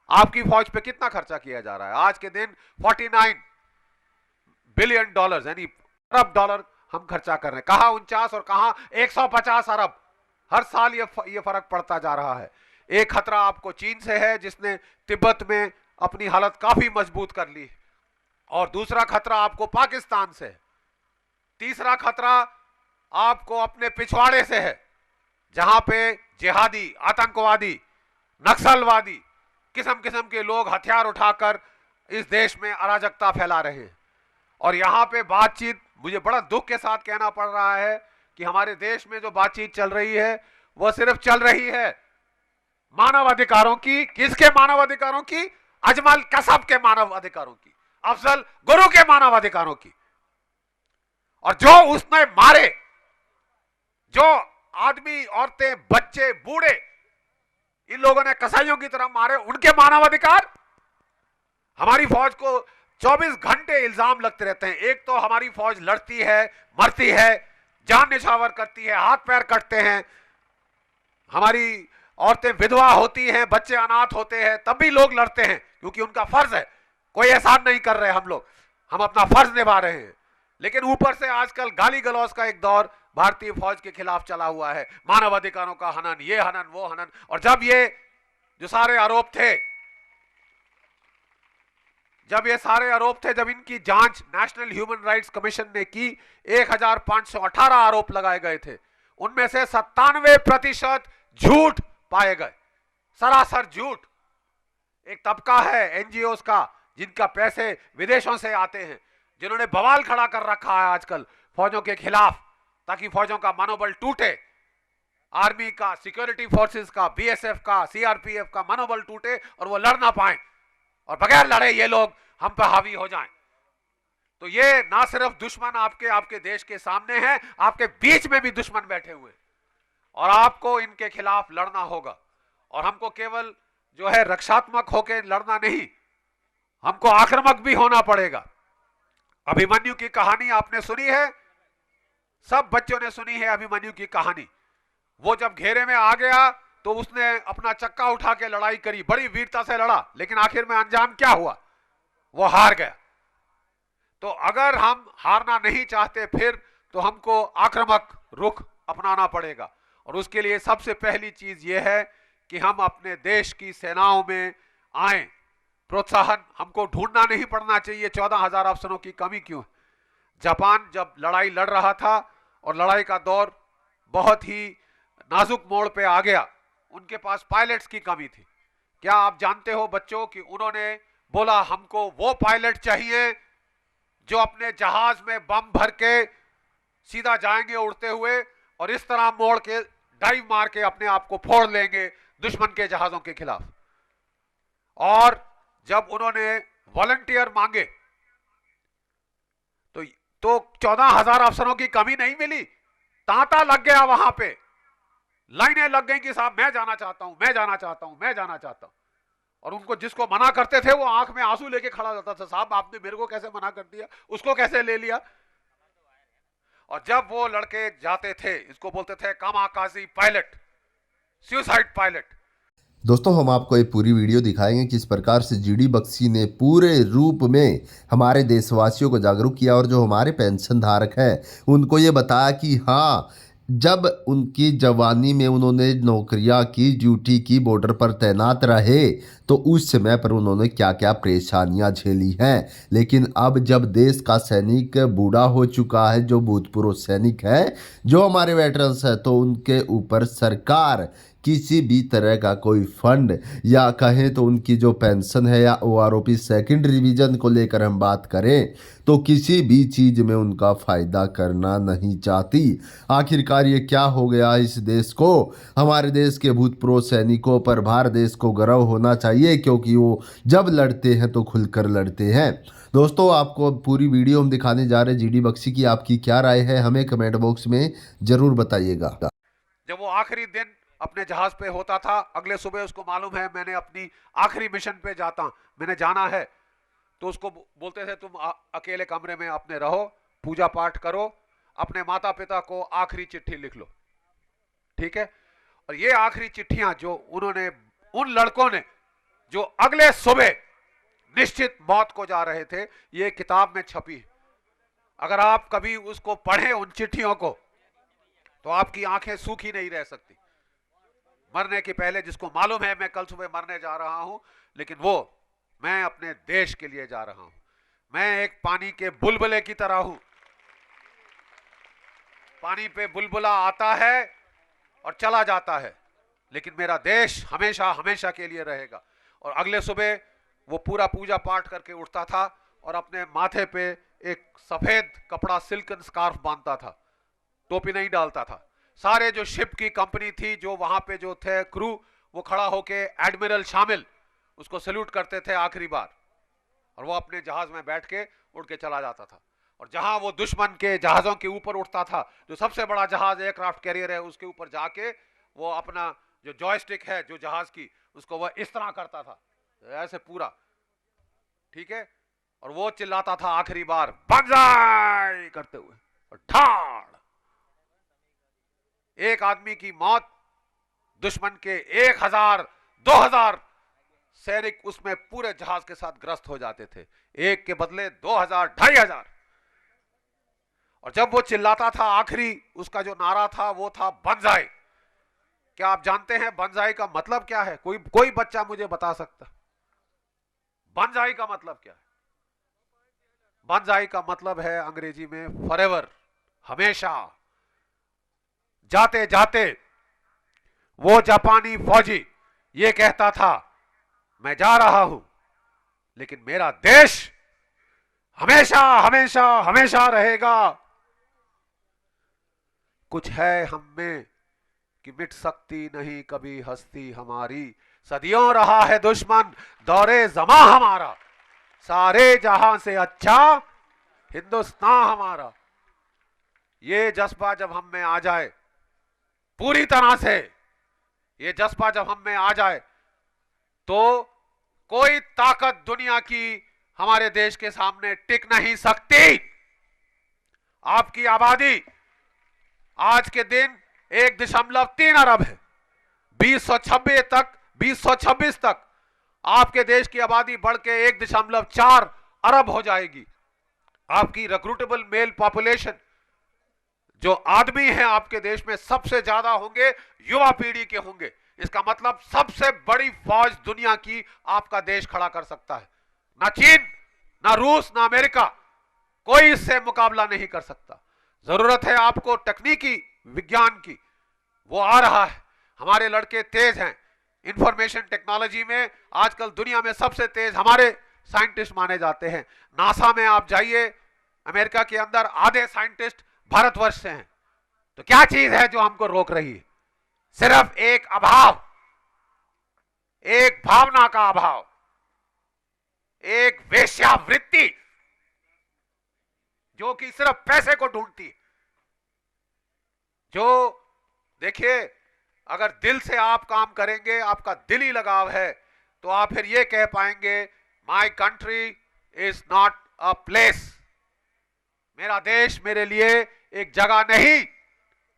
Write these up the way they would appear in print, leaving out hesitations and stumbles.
आपकी फौज पे कितना खर्चा किया जा रहा है? आज के दिन 49 बिलियन डॉलर यानी अरब डॉलर हम खर्चा कर रहे हैं। कहां 49 और कहां 150 अरब। हर साल ये फर्क पड़ता जा रहा है। एक खतरा आपको चीन से है, जिसने तिब्बत में अपनी हालत काफी मजबूत कर ली, और दूसरा खतरा आपको पाकिस्तान से है। तीसरा खतरा आपको अपने पिछवाड़े से है, जहां पे जिहादी, आतंकवादी, नक्सलवादी, किस्म किस्म के लोग हथियार उठाकर इस देश में अराजकता फैला रहे हैं। और यहां पे बातचीत, मुझे बड़ा दुख के साथ कहना पड़ रहा है कि हमारे देश में जो बातचीत चल रही है वह सिर्फ चल रही है मानव अधिकारों की। किसके मानव अधिकारों की? अजमल कसब के मानव अधिकारों की, अफजल गुरु के मानव अधिकारों की। और जो उसने मारे, जो आदमी, औरतें, बच्चे, बूढ़े इन लोगों ने कसाईयों की तरह मारे, उनके मानव अधिकार। हमारी फौज को 24 घंटे इल्जाम लगते रहते हैं। एक तो हमारी फौज लड़ती है, मरती है, जान निछावर करती है, हाथ पैर कटते हैं, हमारी औरतें विधवा होती हैं, बच्चे अनाथ होते हैं, तब भी लोग लड़ते हैं क्योंकि उनका फर्ज है। कोई एहसान नहीं कर रहे हम लोग, हम अपना फर्ज निभा रहे हैं। लेकिन ऊपर से आजकल गाली गलौज का एक दौर भारतीय फौज के खिलाफ चला हुआ है। मानव अधिकारों का हनन, ये हनन, वो हनन। और जब ये जो सारे आरोप थे, जब इनकी जांच नेशनल ह्यूमन राइट्स कमीशन ने की, 1518 आरोप लगाए गए थे। उनमें से 97% झूठ पाए गए, सरासर झूठ। एक तबका है एनजीओस का, जिनका पैसे विदेशों से आते हैं, जिन्होंने बवाल खड़ा कर रखा है आजकल फौजों के खिलाफ, ताकि फौजों का मनोबल टूटे। आर्मी का, सिक्योरिटी फोर्सेस का, बीएसएफ का, सीआरपीएफ का मनोबल टूटे और वो लड़ ना पाए, और बगैर लड़े ये लोग हम पर हावी हो जाएं। तो ये ना सिर्फ दुश्मन आपके देश के सामने है, आपके बीच में भी दुश्मन बैठे हुए, और आपको इनके खिलाफ लड़ना होगा। और हमको केवल जो है रक्षात्मक होकर लड़ना नहीं, हमको आक्रामक भी होना पड़ेगा। अभिमन्यु की कहानी आपने सुनी है, सब बच्चों ने सुनी है अभिमन्यु की कहानी। वो जब घेरे में आ गया तो उसने अपना चक्का उठा के लड़ाई करी, बड़ी वीरता से लड़ा, लेकिन आखिर में अंजाम क्या हुआ? वो हार गया। तो अगर हम हारना नहीं चाहते फिर, तो हमको आक्रामक रुख अपनाना पड़ेगा। और उसके लिए सबसे पहली चीज यह है कि हम अपने देश की सेनाओं में आए। प्रोत्साहन हमको ढूंढना नहीं पड़ना चाहिए 14,000 अफसरों की कमी क्यों है। जापान जब लड़ाई लड़ रहा था और लड़ाई का दौर बहुत ही नाजुक मोड़ पे आ गया, उनके पास पायलट्स की कमी थी। क्या आप जानते हो बच्चों कि उन्होंने बोला हमको वो पायलट चाहिए जो अपने जहाज में बम भर के सीधा जाएंगे उड़ते हुए, और इस तरह मोड़ के डाइव मार के अपने आप को फोड़ लेंगे दुश्मन के जहाजों के खिलाफ। और जब उन्होंने वॉलंटियर मांगे तो 14,000 अफसरों की कमी नहीं मिली, तांता लग गया वहां पे, लाइनें लग गई कि साहब मैं जाना चाहता हूं, मैं जाना चाहता हूं, मैं जाना चाहता हूं। और उनको जिसको मना करते थे वो आंख में आंसू लेके खड़ा रहता था, साहब आपने मेरे को कैसे मना कर दिया, उसको कैसे ले लिया। और जब वो लड़के जाते थे, इसको बोलते थे कामाकाजी पायलट, सुसाइड पायलट। दोस्तों हम आपको एक पूरी वीडियो दिखाएंगे किस प्रकार से जीडी बख्शी ने पूरे रूप में हमारे देशवासियों को जागरूक किया, और जो हमारे पेंशन धारक हैं उनको ये बताया कि हाँ, जब उनकी जवानी में उन्होंने नौकरियां की, ड्यूटी की, बॉर्डर पर तैनात रहे, तो उस समय पर उन्होंने क्या क्या परेशानियां झेली हैं। लेकिन अब जब देश का सैनिक बूढ़ा हो चुका है, जो भूतपूर्व सैनिक है, जो हमारे वेटरन्स हैं, तो उनके ऊपर सरकार किसी भी तरह का कोई फंड, या कहें तो उनकी जो पेंशन है या ओआरओपी सेकंड रिवीजन को लेकर हम बात करें, तो किसी भी चीज़ में उनका फ़ायदा करना नहीं चाहती। आखिरकार ये क्या हो गया इस देश को? हमारे देश के भूतपूर्व सैनिकों पर भारत देश को गर्व होना चाहिए, क्योंकि वो जब लड़ते हैं तो खुलकर लड़ते हैं। दोस्तों आपको पूरी वीडियो हम दिखाने जा रहे हैं जीडी बख्शी की। आपकी क्या राय है हमें कमेंट बॉक्स में ज़रूर बताइएगा। जब वो आखिरी दिन अपने जहाज पे होता था, अगले सुबह उसको मालूम है मैंने अपनी आखिरी मिशन पे मैंने जाना है, तो उसको बोलते थे तुम अकेले कमरे में अपने रहो, पूजा पाठ करो, अपने माता पिता को आखिरी चिट्ठी लिख लो, ठीक है। और ये आखिरी चिट्ठियां जो उन्होंने, उन लड़कों ने जो अगले सुबह निश्चित मौत को जा रहे थे, ये किताब में छपी है। अगर आप कभी उसको पढ़ें, उन चिट्ठियों को, तो आपकी आंखें सूखी नहीं रह सकती। मरने के पहले जिसको मालूम है मैं कल सुबह मरने जा रहा हूं, लेकिन वो मैं अपने देश के लिए जा रहा हूं। मैं एक पानी के बुलबुले की तरह हूं। पानी पे बुलबुला आता है और चला जाता है, लेकिन मेरा देश हमेशा हमेशा के लिए रहेगा। और अगले सुबह वो पूरा पूजा पाठ करके उठता था और अपने माथे पे एक सफेद कपड़ा सिल्कन स्कार्फ बांधता था, टोपी नहीं डालता था। सारे जो शिप की कंपनी थी, जो वहां पे जो थे क्रू, वो खड़ा होके एडमिरल शामिल उसको सैल्यूट करते थे आखिरी बार, और वो अपने जहाज में बैठ के उड़ के चला जाता था। और जहां वो दुश्मन के जहाजों के ऊपर उठता था, जो सबसे बड़ा जहाज एयरक्राफ्ट कैरियर है, उसके ऊपर जाके वो अपना जो जॉयस्टिक है जो जहाज की, उसको वह इस तरह करता था, ऐसे पूरा, ठीक है। और वो चिल्लाता था आखिरी बार बंजाई करते हुए, और ठाड़ एक आदमी की मौत, दुश्मन के 1000 2000 सैनिक उसमें पूरे जहाज के साथ ग्रस्त हो जाते थे, एक के बदले 2000 2500। और जब वो चिल्लाता था, आखिरी उसका जो नारा था वो था बंजाई। क्या आप जानते हैं बंजाई का मतलब क्या है? कोई बच्चा मुझे बता सकता? बंजाई का मतलब क्या है? बंजाई का मतलब है अंग्रेजी में फॉरएवर, हमेशा। जाते जाते वो जापानी फौजी ये कहता था, मैं जा रहा हूं, लेकिन मेरा देश हमेशा हमेशा हमेशा रहेगा। कुछ है हम में कि मिट सकती नहीं कभी हस्ती हमारी, सदियों रहा है दुश्मन दौरे जमा हमारा, सारे जहां से अच्छा हिंदुस्तान हमारा। ये जज्बा जब हम में आ जाए पूरी तरह से, ये जज्बा जब हम में आ जाए, तो कोई ताकत दुनिया की हमारे देश के सामने टिक नहीं सकती। आपकी आबादी आज के दिन 1.3 अरब है। 2026 तक आपके देश की आबादी बढ़ के 1.4 अरब हो जाएगी। आपकी रिक्रूटेबल मेल पॉपुलेशन, जो आदमी हैं आपके देश में, सबसे ज्यादा होंगे युवा पीढ़ी के होंगे। इसका मतलब सबसे बड़ी फौज दुनिया की आपका देश खड़ा कर सकता है। ना चीन, ना रूस, ना अमेरिका, कोई इससे मुकाबला नहीं कर सकता। जरूरत है आपको तकनीकी विज्ञान की, वो आ रहा है। हमारे लड़के तेज हैं इंफॉर्मेशन टेक्नोलॉजी में, आजकल दुनिया में सबसे तेज हमारे साइंटिस्ट माने जाते हैं। नासा में आप जाइए, अमेरिका के अंदर आधे साइंटिस्ट भारतवर्ष से हैं। तो क्या चीज है जो हमको रोक रही है? सिर्फ एक अभाव, एक भावना का अभाव, एक वेश्यावृत्ति जो कि सिर्फ पैसे को ढूंढती है। जो देखिए, अगर दिल से आप काम करेंगे, आपका दिली लगाव है, तो आप फिर ये कह पाएंगे, my country is not a place. मेरा देश मेरे लिए एक जगह नहीं,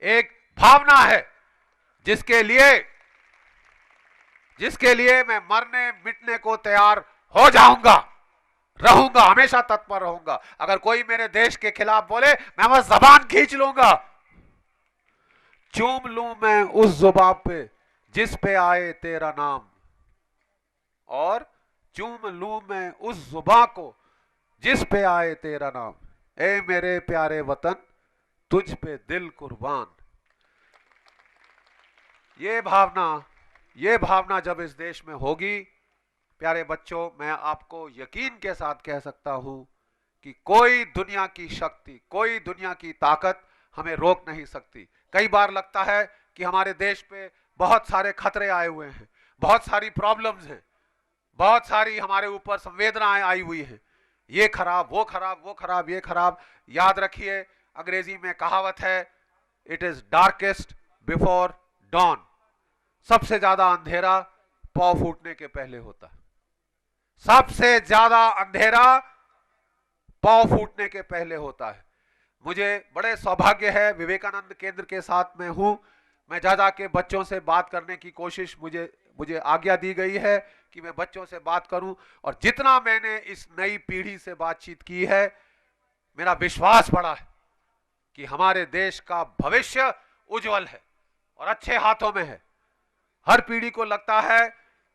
एक भावना है, जिसके लिए मैं मरने मिटने को तैयार हो जाऊंगा, रहूंगा, हमेशा तत्पर रहूंगा। अगर कोई मेरे देश के खिलाफ बोले, मैं बस जबान खींच लूंगा, चूम लूं मैं उस जुबान पे जिस पे आए तेरा नाम, और चूम लूं मैं उस जुबान को जिस पे आए तेरा नाम। ए मेरे प्यारे वतन, तुझ पे दिल कुर्बान। ये भावना जब इस देश में होगी, प्यारे बच्चों, मैं आपको यकीन के साथ कह सकता हूं कि कोई दुनिया की शक्ति, कोई दुनिया की ताकत हमें रोक नहीं सकती। कई बार लगता है कि हमारे देश पे बहुत सारे खतरे आए हुए हैं, बहुत सारी प्रॉब्लम्स हैं, बहुत सारी हमारे ऊपर संवेदनाएं आई हुई हैं, ये खराब, वो खराब, वो खराब, ये खराब। याद रखिए, अंग्रेजी में कहावत है, it is darkest before don. सबसे ज्यादा अंधेरा पौ फूटने के पहले होता है। सबसे ज्यादा अंधेरा पौ फूटने के पहले होता है। मुझे बड़े सौभाग्य है, विवेकानंद केंद्र के साथ में हूं। मैं जा के बच्चों से बात करने की कोशिश मुझे आज्ञा दी गई है कि मैं बच्चों से बात करूं, और जितना मैंने इस नई पीढ़ी से बातचीत की है, मेरा विश्वास बढ़ा है कि हमारे देश का भविष्य उज्जवल है और अच्छे हाथों में है। हर पीढ़ी को लगता है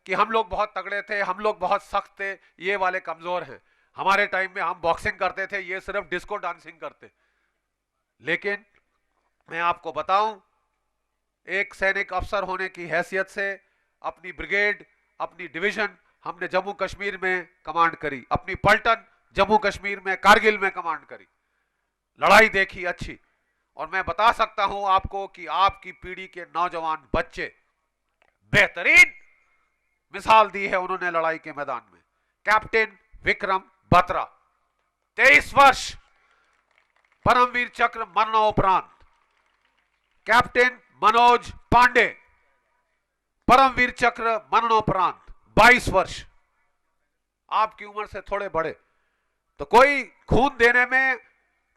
कि हम लोग बहुत तगड़े थे, हम लोग बहुत सख्त थे, ये वाले कमजोर हैं। हमारे टाइम में हम बॉक्सिंग करते थे, ये सिर्फ डिस्को डांसिंग करते। लेकिन मैं आपको बताऊं, एक सैनिक अफसर होने की हैसियत से अपनी ब्रिगेड, अपनी डिवीजन हमने जम्मू कश्मीर में कमांड करी, अपनी पलटन जम्मू कश्मीर में कारगिल में कमांड करी, लड़ाई देखी अच्छी। और मैं बता सकता हूं आपको कि आपकी पीढ़ी के नौजवान बच्चे बेहतरीन मिसाल दी है उन्होंने लड़ाई के मैदान में। कैप्टन विक्रम बत्रा 23 वर्ष, परमवीर चक्र मरणोपरांत। कैप्टन मनोज पांडे, परमवीर चक्र मरणोपरांत 22 वर्ष। आपकी उम्र से थोड़े बड़े, तो कोई खून देने में,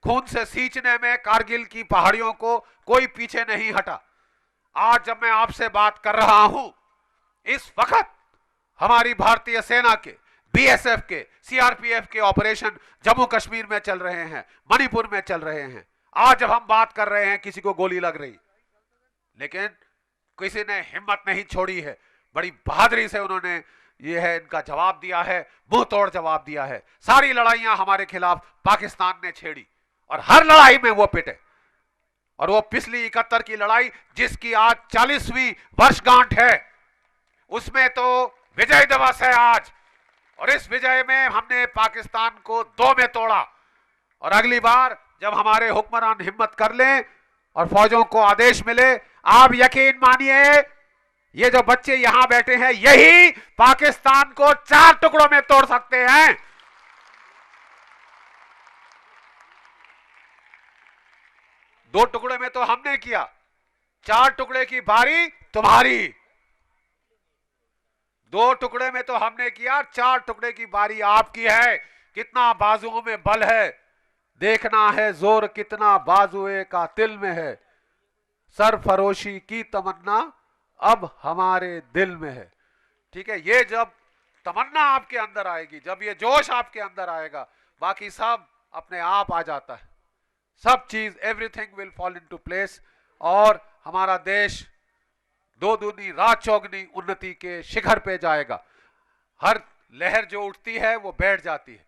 खून से सींचने में कारगिल की पहाड़ियों को कोई पीछे नहीं हटा। आज जब मैं आपसे बात कर रहा हूं, इस वक्त हमारी भारतीय सेना के, बीएसएफ के, सीआरपीएफ के ऑपरेशन जम्मू कश्मीर में चल रहे हैं, मणिपुर में चल रहे हैं। आज जब हम बात कर रहे हैं किसी को गोली लग रही, लेकिन किसी ने हिम्मत नहीं छोड़ी है। बड़ी बहादुरी से उन्होंने ये है इनका जवाब दिया है, मुंह तोड़ जवाब दिया है। सारी लड़ाइयां हमारे खिलाफ पाकिस्तान ने छेड़ी और हर लड़ाई में वो पिटे। और वो पिछली 71 की लड़ाई जिसकी आज 40वीं वर्षगांठ है, उसमें तो विजय दिवस है आज, और इस विजय में हमने पाकिस्तान को 2 में तोड़ा। और अगली बार जब हमारे हुक्मरान हिम्मत कर लें और फौजों को आदेश मिले, आप यकीन मानिए ये जो बच्चे यहां बैठे हैं, यही पाकिस्तान को 4 टुकड़ों में तोड़ सकते हैं। दो टुकड़े में तो हमने किया, 4 टुकड़े की बारी तुम्हारी। 2 टुकड़े में तो हमने किया, 4 टुकड़े की बारी आपकी है। कितना बाजुओं में बल है, देखना है जोर कितना बाजुए का तिल में है। सरफरोशी की तमन्ना अब हमारे दिल में है। ठीक है, ये जब तमन्ना आपके अंदर आएगी, जब ये जोश आपके अंदर आएगा, बाकी सब अपने आप आ जाता है। सब चीज, everything will fall into place, और हमारा देश 2 दूनी रात चौगनी उन्नति के शिखर पे जाएगा। हर लहर जो उठती है वो बैठ जाती है।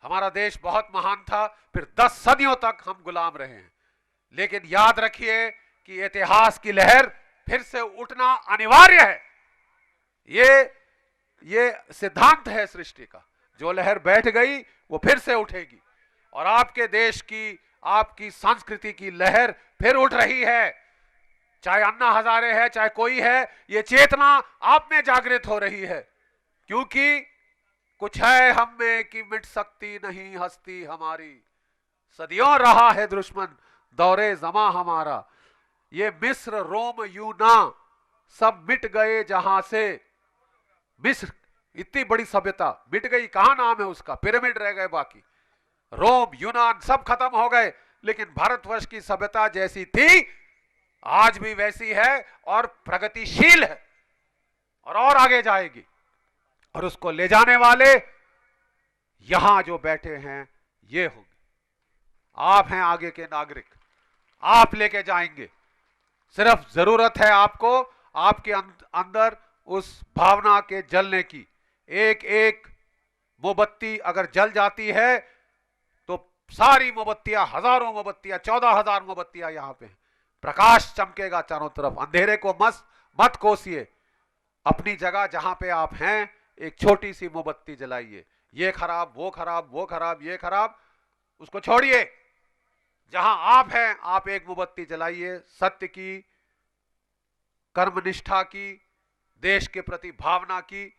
हमारा देश बहुत महान था, फिर 10 सदियों तक हम गुलाम रहे हैं, लेकिन याद रखिए कि इतिहास की लहर फिर से उठना अनिवार्य है। ये सिद्धांत है सृष्टि का। जो लहर बैठ गई वो फिर से उठेगी, और आपके देश की, आपकी संस्कृति की लहर फिर उठ रही है। चाहे अन्ना हजारे है, चाहे कोई है, ये चेतना आप में जागृत हो रही है, क्योंकि कुछ है हम में कि मिट सकती नहीं हस्ती हमारी। सदियों रहा है दुश्मन दौरे जमा हमारा। ये मिस्र, रोम, यूनान सब मिट गए जहां से। मिस्र इतनी बड़ी सभ्यता मिट गई, कहां नाम है उसका, पिरामिड रह गए बाकी। रोम, यूनान सब खत्म हो गए, लेकिन भारतवर्ष की सभ्यता जैसी थी आज भी वैसी है, और प्रगतिशील है, और आगे जाएगी। और उसको ले जाने वाले यहां जो बैठे हैं ये होंगे। आप हैं आगे के नागरिक, आप लेके जाएंगे। सिर्फ जरूरत है आपको, आपके अंदर उस भावना के जलने की। एक एक मोमबत्ती अगर जल जाती है तो सारी मोमबत्तियां, हजारों मोमबत्तियां, 14,000 मोमबत्तियां यहां पे हैं। प्रकाश चमकेगा चारों तरफ। अंधेरे को मत कोसिए। अपनी जगह जहां पे आप हैं एक छोटी सी मोमबत्ती जलाइए। ये खराब, वो खराब, वो खराब, ये खराब, उसको छोड़िए। जहां आप हैं आप एक मोमबत्ती जलाइए, सत्य की, कर्मनिष्ठा की, देश के प्रति भावना की,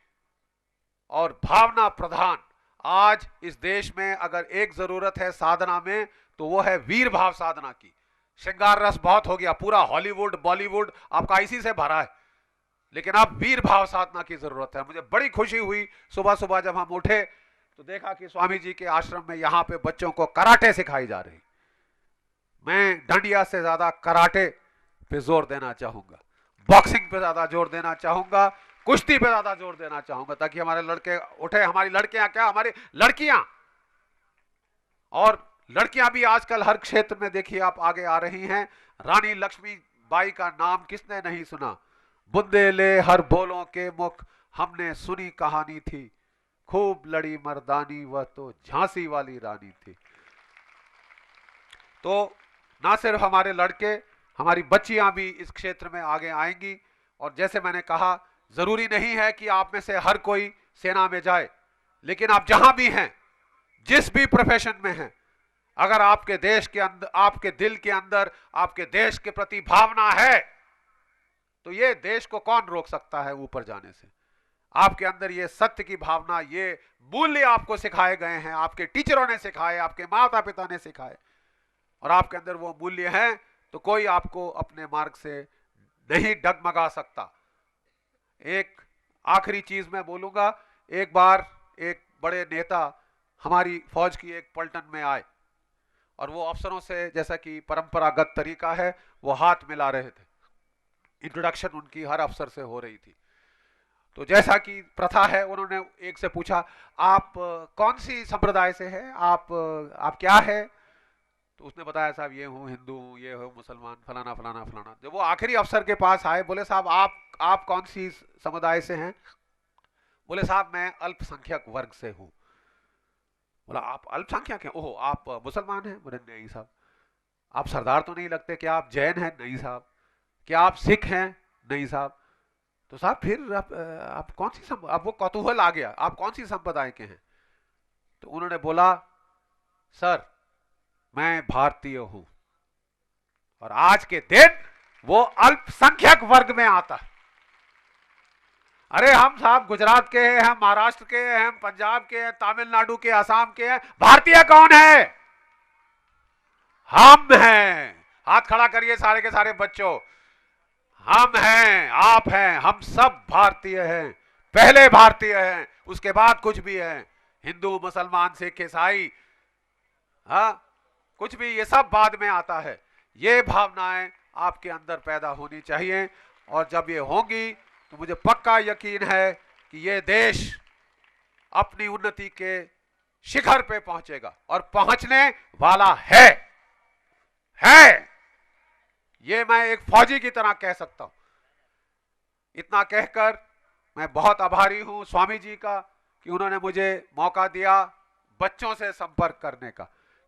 और भावना प्रधान। आज इस देश में अगर एक जरूरत है साधना में तो वो है वीर भाव साधना की। श्रृंगार रस बहुत हो गया, पूरा हॉलीवुड बॉलीवुड आपका इसी से भरा है, लेकिन अब वीर भाव साधना की जरूरत है। मुझे बड़ी खुशी हुई सुबह सुबह जब हम उठे तो देखा कि स्वामी जी के आश्रम में यहाँ पे बच्चों को कराटे सिखाई जा रही। मैं डंडिया से ज्यादा कराटे पे जोर देना चाहूंगा, बॉक्सिंग पे ज्यादा जोर देना चाहूंगा, कुश्ती पे ज्यादा जोर देना चाहूंगा ताकि हमारे लड़के उठे। हमारी लड़कियां क्या, हमारी लड़कियां और लड़कियां भी आजकल हर क्षेत्र में देखिए आप आगे आ रही हैं। रानी लक्ष्मीबाई का नाम किसने नहीं सुना। बुंदेले हर बोलों के मुख, हमने सुनी कहानी थी, खूब लड़ी मर्दानी वह तो झांसी वाली रानी थी। तो ना सिर्फ हमारे लड़के, हमारी बच्चियां भी इस क्षेत्र में आगे आएंगी। और जैसे मैंने कहा, जरूरी नहीं है कि आप में से हर कोई सेना में जाए, लेकिन आप जहां भी हैं, जिस भी प्रोफेशन में हैं, अगर आपके देश के अंदर, आपके दिल के अंदर आपके देश के प्रति भावना है, तो ये देश को कौन रोक सकता है ऊपर जाने से। आपके अंदर ये सत्य की भावना, ये मूल्य आपको सिखाए गए हैं, आपके टीचरों ने सिखाए, आपके माता पिता ने सिखाए, और आपके अंदर वो मूल्य हैं, तो कोई आपको अपने मार्ग से नहीं डगमगा सकता। एक आखिरी चीज मैं बोलूंगा। एक बार एक बड़े नेता हमारी फौज की एक पलटन में आए और वो अफसरों से, जैसा कि परंपरागत तरीका है, वो हाथ मिला रहे थे। इंट्रोडक्शन उनकी हर अफसर से हो रही थी। तो जैसा कि प्रथा है, उन्होंने एक से पूछा, आप कौन सी संप्रदाय से हैं, आप क्या है। तो उसने बताया, साहब ये हूँ हिंदू हूँ, ये हूँ मुसलमान, फलाना फलाना फलाना। जब वो आखिरी अफसर के पास आए, बोले साहब आप कौन सी समुदाय से हैं। बोले साहब मैं अल्पसंख्यक वर्ग से हूँ। बोला आप अल्पसंख्यक हैं, ओहो आप मुसलमान हैं। बोले नहीं साहब। आप सरदार तो नहीं लगते, क्या आप जैन हैं। नहीं साहब। क्या आप सिख हैं। नहीं साहब। तो साहब फिर आप कौन सी अब वो कौतूहल आ गया, आप कौन सी संप्रदाय के हैं। तो उन्होंने बोला, सर मैं भारतीय हूं। और आज के दिन वो अल्पसंख्यक वर्ग में आता है। अरे हम साहब गुजरात के हैं, हम महाराष्ट्र के हैं, हम पंजाब के हैं, तमिलनाडु के, असम के हैं। भारतीय कौन है। हम हैं। हाथ खड़ा करिए सारे के सारे बच्चों। हम हैं, आप हैं, हम सब भारतीय हैं। पहले भारतीय हैं, उसके बाद कुछ भी हैं। हिंदू मुसलमान सिख ईसाई, हाँ कुछ भी, ये सब बाद में आता है। ये भावनाएं आपके अंदर पैदा होनी चाहिए, और जब ये होंगी तो मुझे पक्का यकीन है कि ये देश अपनी उन्नति के शिखर पे पहुंचेगा, और पहुंचने वाला है। ये मैं एक फौजी की तरह कह सकता हूं। इतना कहकर मैं बहुत आभारी हूं स्वामी जी का कि उन्होंने मुझे मौका दिया बच्चों से संपर्क करने का,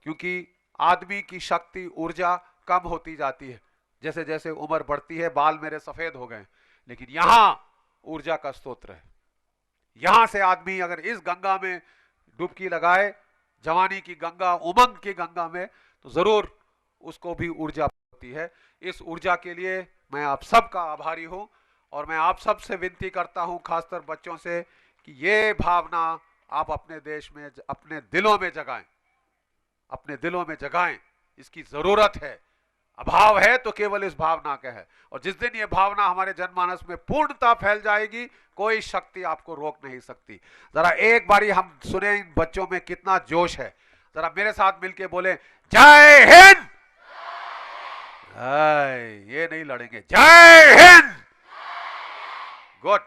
क्योंकि आदमी की शक्ति, ऊर्जा कम होती जाती है जैसे जैसे उम्र बढ़ती है। बाल मेरे सफेद हो गए, लेकिन यहां ऊर्जा का स्रोत है। यहां से आदमी अगर इस गंगा में डुबकी लगाए, जवानी की गंगा, उमंग की गंगा में, तो जरूर उसको भी ऊर्जा होती है। इस ऊर्जा के लिए मैं आप सबका आभारी हूं, और मैं आप सब से विनती करता हूं, खासकर बच्चों से, कि ये भावना आप अपने देश में, अपने दिलों में जगाएं, अपने दिलों में जगाएं। इसकी जरूरत है। अभाव है तो केवल इस भावना का है, और जिस दिन ये भावना हमारे जनमानस में पूर्णता फैल जाएगी, कोई शक्ति आपको रोक नहीं सकती। जरा एक बारी हम सुने इन बच्चों में कितना जोश है। जरा मेरे साथ मिलके बोले, जय हिंद। ये नहीं लड़ेंगे। जय हिंद। गुड।